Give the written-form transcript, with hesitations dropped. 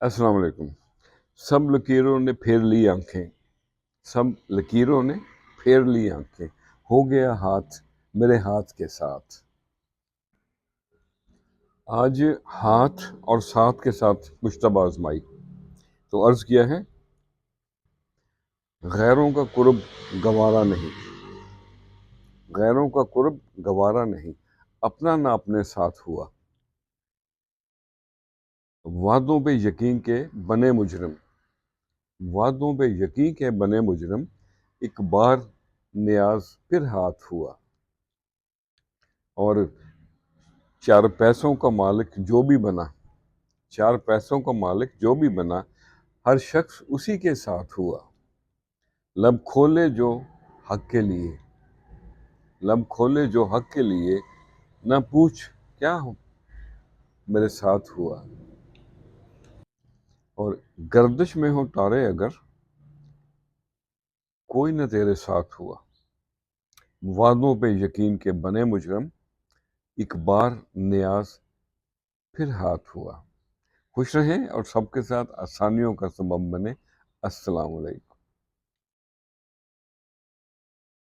السلام علیکم۔ سب لکیروں نے پھیر لی آنکھیں، سب لکیروں نے پھیر لی آنکھیں، ہو گیا ہاتھ میرے ہاتھ کے ساتھ۔ آج ہاتھ اور ساتھ کے ساتھ مشتبہ آزمائی تو عرض کیا ہے، غیروں کا قرب گوارا نہیں، غیروں کا قرب گوارا نہیں، اپنا نہ اپنے ساتھ ہوا، وعدوں پہ یقین کے بنے مجرم، وعدوں پہ یقین کے بنے مجرم، ایک بار نیاز پھر ہاتھ ہوا، اور چار پیسوں کا مالک جو بھی بنا، چار پیسوں کا مالک جو بھی بنا، ہر شخص اسی کے ساتھ ہوا، لب کھولے جو حق کے لیے، لب کھولے جو حق کے لیے، نہ پوچھ کیا ہو میرے ساتھ ہوا، اور گردش میں ہو تارے اگر کوئی نہ تیرے ساتھ ہوا، وعدوں پہ یقین کے بنے مجرم، ایک بار نیاز پھر ہاتھ ہوا۔ خوش رہیں اور سب کے ساتھ آسانیوں کا سبب بنے۔ السلام علیکم۔